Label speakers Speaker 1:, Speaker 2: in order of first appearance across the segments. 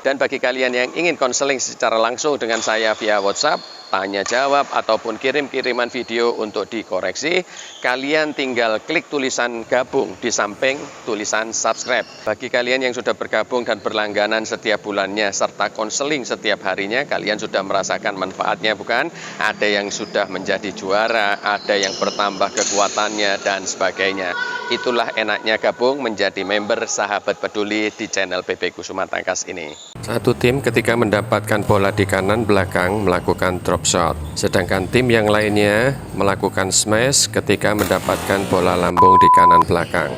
Speaker 1: Dan bagi kalian yang ingin konseling secara langsung dengan saya via WhatsApp, tanya jawab ataupun kirim-kiriman video untuk dikoreksi, kalian tinggal klik tulisan gabung di samping tulisan subscribe. Bagi kalian yang sudah bergabung dan berlangganan setiap bulannya serta konseling setiap harinya, kalian sudah merasakan manfaatnya bukan? Ada yang sudah menjadi juara, ada yang bertambah kekuatannya dan sebagainya. Itulah enaknya gabung menjadi member Sahabat Peduli di channel PP Kusuma Tangkas ini. Satu tim ketika mendapatkan bola di kanan belakang melakukan drop shot, sedangkan tim yang lainnya melakukan smash ketika mendapatkan bola lambung di kanan belakang.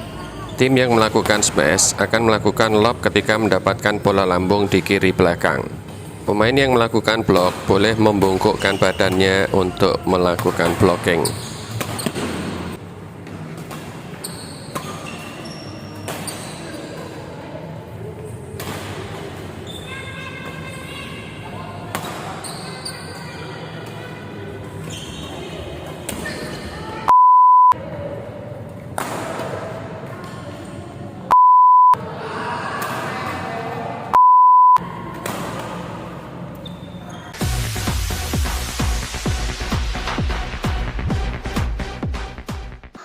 Speaker 1: Tim yang melakukan smash akan melakukan lob ketika mendapatkan bola lambung di kiri belakang. Pemain yang melakukan blok boleh membungkukkan badannya untuk melakukan blocking.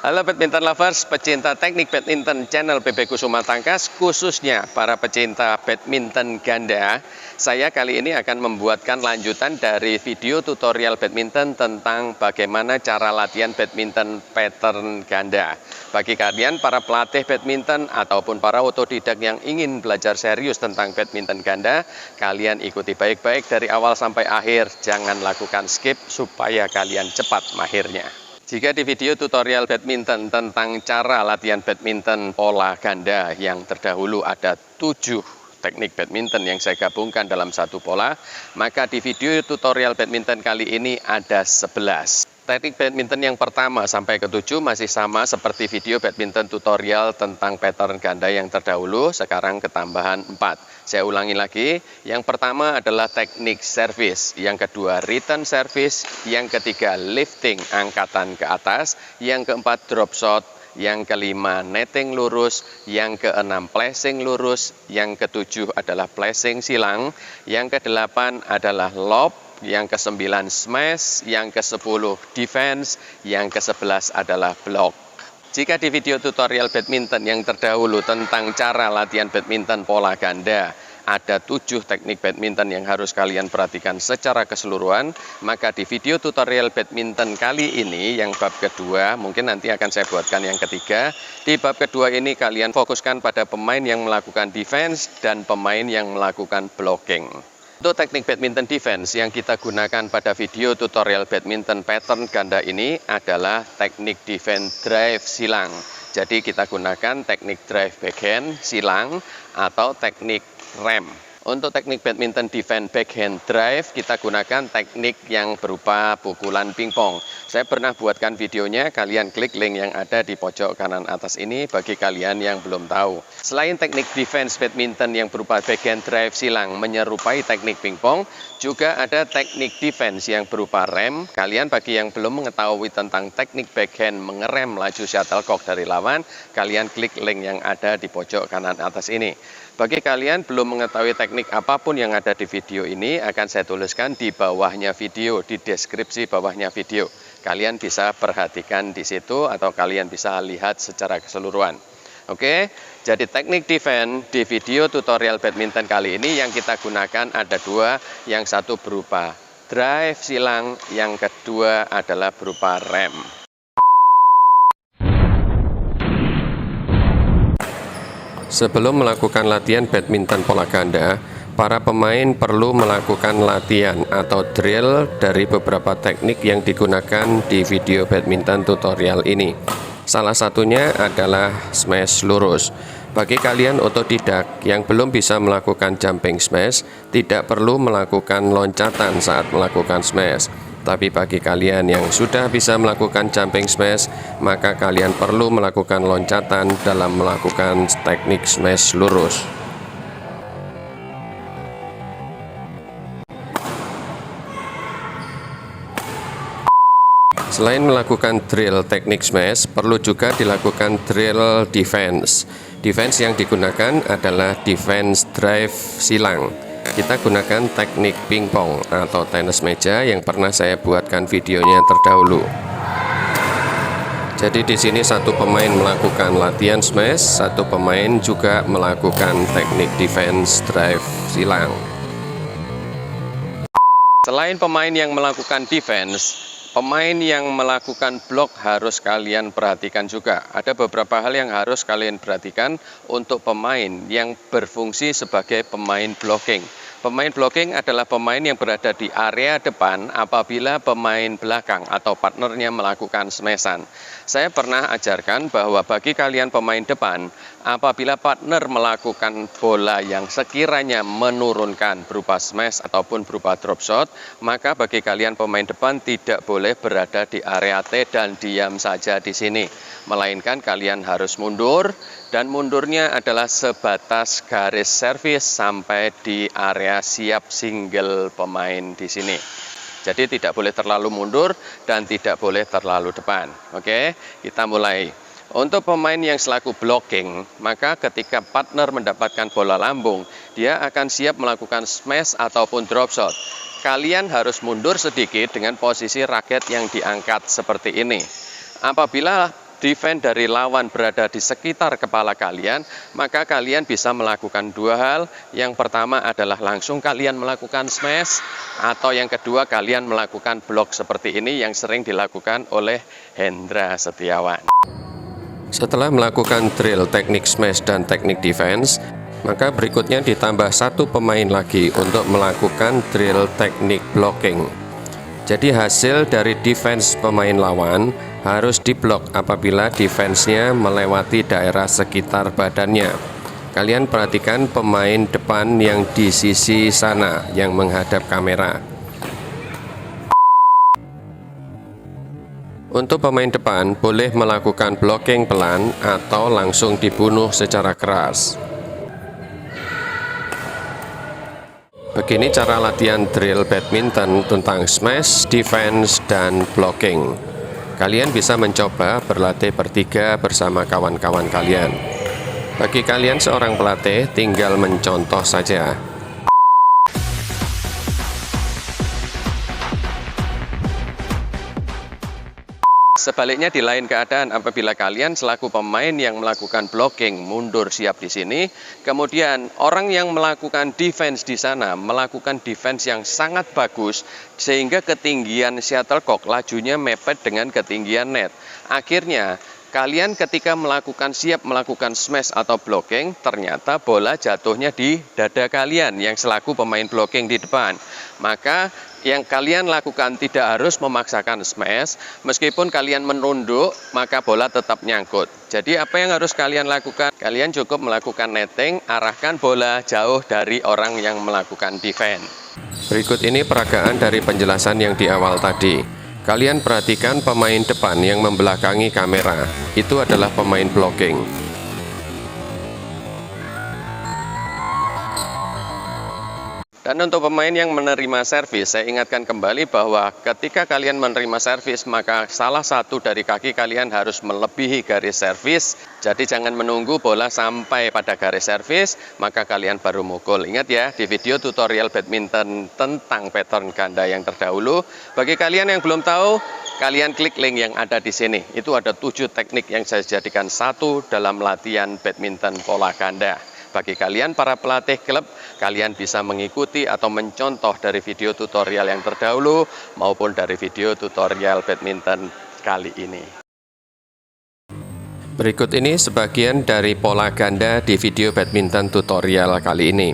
Speaker 1: Halo badminton lovers, pecinta teknik badminton channel PP Kusuma Tangkas, khususnya para pecinta badminton ganda. Saya kali ini akan membuatkan lanjutan dari video tutorial badminton tentang bagaimana cara latihan badminton pattern ganda. Bagi kalian para pelatih badminton ataupun para otodidak yang ingin belajar serius tentang badminton ganda, kalian ikuti baik-baik dari awal sampai akhir, jangan lakukan skip supaya kalian cepat mahirnya. Jika di video tutorial badminton tentang cara latihan badminton pola ganda yang terdahulu ada 7 teknik badminton yang saya gabungkan dalam satu pola, maka di video tutorial badminton kali ini ada 11. Teknik badminton yang pertama sampai ke-7 masih sama seperti video badminton tutorial tentang pattern ganda yang terdahulu, sekarang ketambahan 4. Saya ulangi lagi, yang pertama adalah teknik service, yang kedua return service, yang ketiga lifting angkatan ke atas, yang keempat drop shot, yang kelima netting lurus, yang keenam placing lurus, yang ketujuh adalah placing silang, yang kedelapan adalah lob, yang ke-9 smash, yang ke-10 defense, yang ke-11 adalah block. Jika di video tutorial badminton yang terdahulu tentang cara latihan badminton pola ganda ada 7 teknik badminton yang harus kalian perhatikan secara keseluruhan, maka di video tutorial badminton kali ini yang bab kedua, mungkin nanti akan saya buatkan yang ketiga. Di bab kedua ini kalian fokuskan pada pemain yang melakukan defense dan pemain yang melakukan blocking. Untuk teknik badminton defense yang kita gunakan pada video tutorial badminton pattern ganda ini adalah teknik defense drive silang. Jadi kita gunakan teknik drive backhand silang atau teknik rem. Untuk teknik badminton defense backhand drive kita gunakan teknik yang berupa pukulan pingpong. Saya pernah buatkan videonya, kalian klik link yang ada di pojok kanan atas ini bagi kalian yang belum tahu. Selain teknik defense badminton yang berupa backhand drive silang menyerupai teknik pingpong, juga ada teknik defense yang berupa rem. Kalian bagi yang belum mengetahui tentang teknik backhand mengerem laju shuttlecock dari lawan, kalian klik link yang ada di pojok kanan atas ini. Bagi kalian belum mengetahui teknik apapun yang ada di video ini, akan saya tuliskan di bawahnya video, di deskripsi bawahnya video. Kalian bisa perhatikan di situ atau kalian bisa lihat secara keseluruhan. Oke, jadi teknik defense di video tutorial badminton kali ini yang kita gunakan ada 2, yang satu berupa drive silang, yang kedua adalah berupa rem. Sebelum melakukan latihan badminton pola ganda, para pemain perlu melakukan latihan atau drill dari beberapa teknik yang digunakan di video badminton tutorial ini. Salah satunya adalah smash lurus. Bagi kalian otodidak yang belum bisa melakukan jumping smash, tidak perlu melakukan loncatan saat melakukan smash. Tapi bagi kalian yang sudah bisa melakukan jumping smash, maka kalian perlu melakukan loncatan dalam melakukan teknik smash lurus. Selain melakukan drill teknik smash, perlu juga dilakukan drill defense. Defense yang digunakan adalah defense drive silang. Kita gunakan teknik pingpong atau tenis meja yang pernah saya buatkan videonya terdahulu. Jadi di sini satu pemain melakukan latihan smash, satu pemain juga melakukan teknik defense drive silang. Selain pemain yang melakukan defense, pemain yang melakukan blok harus kalian perhatikan juga. Ada beberapa hal yang harus kalian perhatikan untuk pemain yang berfungsi sebagai pemain blocking. Pemain blocking adalah pemain yang berada di area depan apabila pemain belakang atau partnernya melakukan smashan. Saya pernah ajarkan bahwa bagi kalian pemain depan, apabila partner melakukan bola yang sekiranya menurunkan berupa smash ataupun berupa drop shot, maka bagi kalian pemain depan tidak boleh berada di area T dan diam saja di sini. Melainkan kalian harus mundur, dan mundurnya adalah sebatas garis servis sampai di area siap single pemain di sini. Jadi tidak boleh terlalu mundur dan tidak boleh terlalu depan. Oke, kita mulai. Untuk pemain yang selaku blocking, maka ketika partner mendapatkan bola lambung, dia akan siap melakukan smash ataupun drop shot. Kalian harus mundur sedikit dengan posisi raket yang diangkat seperti ini. Apabila defense dari lawan berada di sekitar kepala kalian, maka kalian bisa melakukan dua hal. Yang pertama adalah langsung kalian melakukan smash, atau yang kedua kalian melakukan blok seperti ini yang sering dilakukan oleh Hendra Setiawan. Setelah melakukan drill teknik smash dan teknik defense, maka berikutnya ditambah satu pemain lagi untuk melakukan drill teknik blocking. Jadi hasil dari defense pemain lawan harus diblok apabila defense-nya melewati daerah sekitar badannya. Kalian perhatikan pemain depan yang di sisi sana yang menghadap kamera. Untuk pemain depan boleh melakukan blocking pelan atau langsung dibunuh secara keras. Begini cara latihan drill badminton tentang smash, defense, dan blocking. Kalian bisa mencoba berlatih bertiga bersama kawan-kawan kalian. Bagi kalian seorang pelatih, tinggal mencontoh saja. Sebaliknya di lain keadaan, apabila kalian selaku pemain yang melakukan blocking mundur siap di sini, kemudian orang yang melakukan defense di sana melakukan defense yang sangat bagus sehingga ketinggian shuttlecock lajunya mepet dengan ketinggian net. Akhirnya kalian ketika siap melakukan smash atau blocking, ternyata bola jatuhnya di dada kalian yang selaku pemain blocking di depan. Maka yang kalian lakukan tidak harus memaksakan smash, meskipun kalian menunduk, maka bola tetap nyangkut. Jadi apa yang harus kalian lakukan? Kalian cukup melakukan netting, arahkan bola jauh dari orang yang melakukan defense. Berikut ini peragaan dari penjelasan yang di awal tadi. Kalian perhatikan pemain depan yang membelakangi kamera, itu adalah pemain blocking. Dan untuk pemain yang menerima servis, saya ingatkan kembali bahwa ketika kalian menerima servis, maka salah satu dari kaki kalian harus melebihi garis servis. Jadi jangan menunggu bola sampai pada garis servis, maka kalian baru mukul. Ingat ya, di video tutorial badminton tentang pattern ganda yang terdahulu, bagi kalian yang belum tahu, kalian klik link yang ada di sini. Itu ada 7 teknik yang saya jadikan satu dalam latihan badminton pola ganda. Bagi kalian para pelatih klub, kalian bisa mengikuti atau mencontoh dari video tutorial yang terdahulu maupun dari video tutorial badminton kali ini. Berikut ini sebagian dari pola ganda di video badminton tutorial kali ini.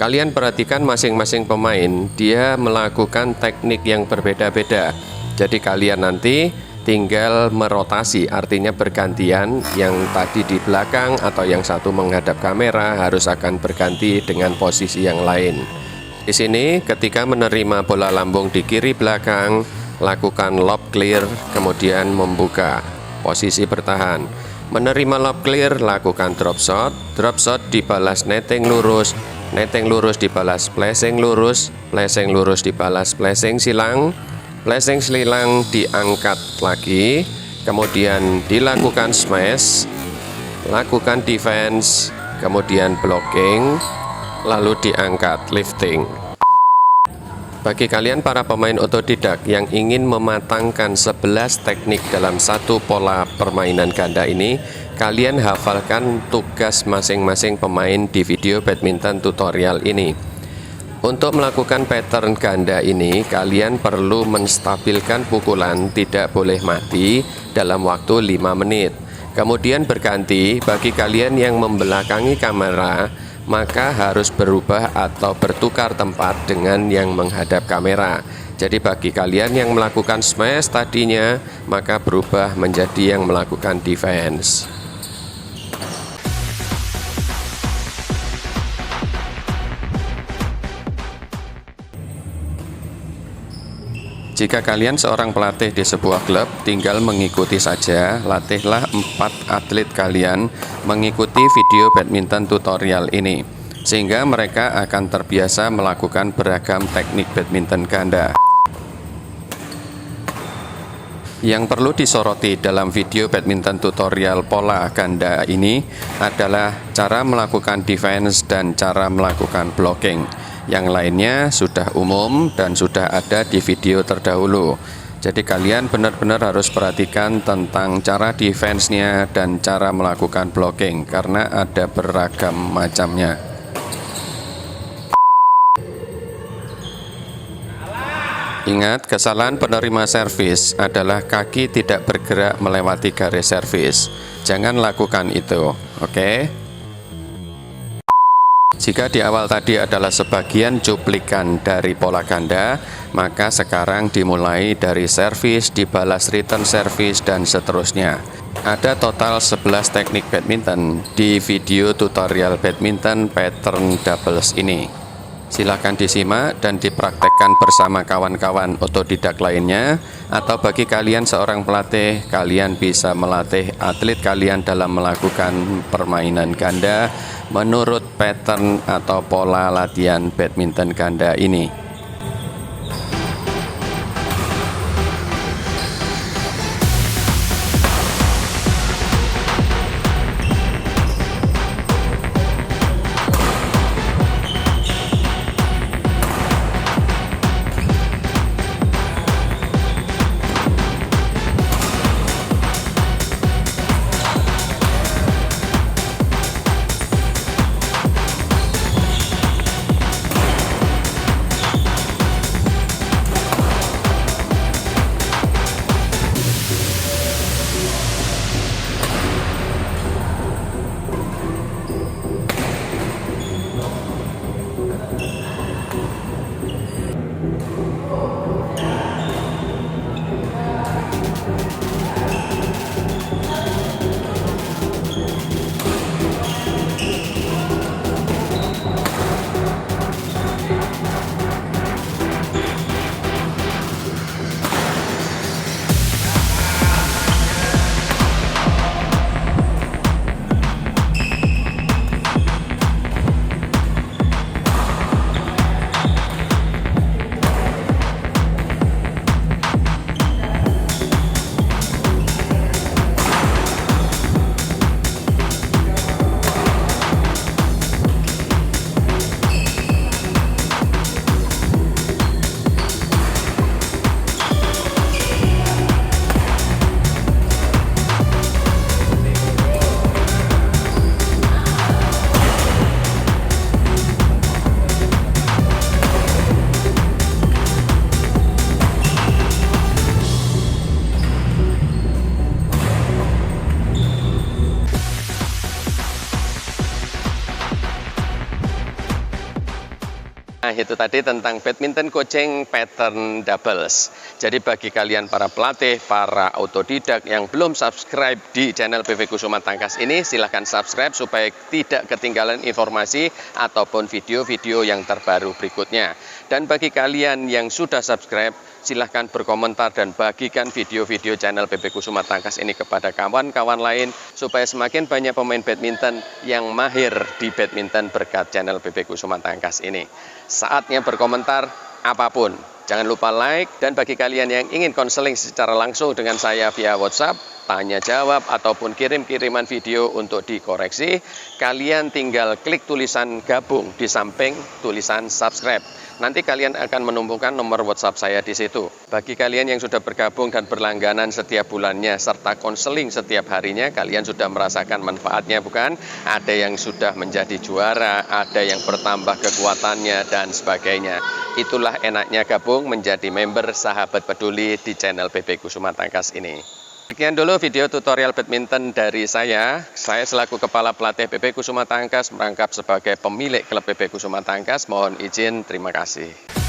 Speaker 1: Kalian perhatikan masing-masing pemain, dia melakukan teknik yang berbeda-beda. Jadi kalian nanti tinggal merotasi, artinya bergantian, yang tadi di belakang atau yang satu menghadap kamera harus akan berganti dengan posisi yang lain. Di sini ketika menerima bola lambung di kiri belakang, lakukan lob clear, kemudian membuka posisi bertahan. Menerima lob clear, lakukan drop shot dibalas netting lurus dibalas flashing lurus dibalas flashing silang. Flashing silang diangkat lagi, kemudian dilakukan smash, lakukan defense, kemudian blocking, lalu diangkat, lifting. Bagi kalian para pemain otodidak yang ingin mematangkan 11 teknik dalam satu pola permainan ganda ini, kalian hafalkan tugas masing-masing pemain di video badminton tutorial ini. Untuk melakukan pattern ganda ini, kalian perlu menstabilkan pukulan tidak boleh mati dalam waktu 5 menit. Kemudian berganti, bagi kalian yang membelakangi kamera, maka harus berubah atau bertukar tempat dengan yang menghadap kamera. Jadi bagi kalian yang melakukan smash tadinya, maka berubah menjadi yang melakukan defense. Jika kalian seorang pelatih di sebuah klub, tinggal mengikuti saja, latihlah 4 atlet kalian mengikuti video badminton tutorial ini, sehingga mereka akan terbiasa melakukan beragam teknik badminton ganda. Yang perlu disoroti dalam video badminton tutorial pola ganda ini adalah cara melakukan defense dan cara melakukan blocking. Yang lainnya sudah umum dan sudah ada di video terdahulu. Jadi kalian benar-benar harus perhatikan tentang cara defense-nya dan cara melakukan blocking karena ada beragam macamnya. Ingat, kesalahan penerima servis adalah kaki tidak bergerak melewati garis servis. Jangan lakukan itu, oke? Jika di awal tadi adalah sebagian cuplikan dari pola ganda, maka sekarang dimulai dari servis, dibalas return service, dan seterusnya. Ada total 11 teknik badminton di video tutorial badminton pattern doubles ini. Silakan disimak dan dipraktekkan bersama kawan-kawan otodidak lainnya, atau bagi kalian seorang pelatih, kalian bisa melatih atlet kalian dalam melakukan permainan ganda menurut pattern atau pola latihan badminton ganda ini. Nah, itu tadi tentang badminton coaching pattern doubles. Jadi bagi kalian para pelatih, para otodidak yang belum subscribe di channel PV Kusuma Tangkas ini, silahkan subscribe supaya tidak ketinggalan informasi ataupun video-video yang terbaru berikutnya. Dan bagi kalian yang sudah subscribe, silahkan berkomentar dan bagikan video-video channel PV Kusuma Tangkas ini kepada kawan-kawan lain supaya semakin banyak pemain badminton yang mahir di badminton berkat channel PV Kusuma Tangkas ini. Saatnya berkomentar apapun. Jangan lupa like, dan bagi kalian yang ingin konseling secara langsung dengan saya via WhatsApp, tanya jawab, ataupun kirim-kiriman video untuk dikoreksi, kalian tinggal klik tulisan gabung di samping tulisan subscribe. Nanti kalian akan menemukan nomor WhatsApp saya di situ. Bagi kalian yang sudah bergabung dan berlangganan setiap bulannya, serta konseling setiap harinya, kalian sudah merasakan manfaatnya, bukan? Ada yang sudah menjadi juara, ada yang bertambah kekuatannya, dan sebagainya. Itulah enaknya gabung menjadi member Sahabat Peduli di channel PP Kusuma Tangkas ini. Sekian dulu video tutorial badminton dari saya. Saya selaku Kepala Pelatih PP Kusuma Tangkas merangkap sebagai pemilik klub PP Kusuma Tangkas. Mohon izin, terima kasih.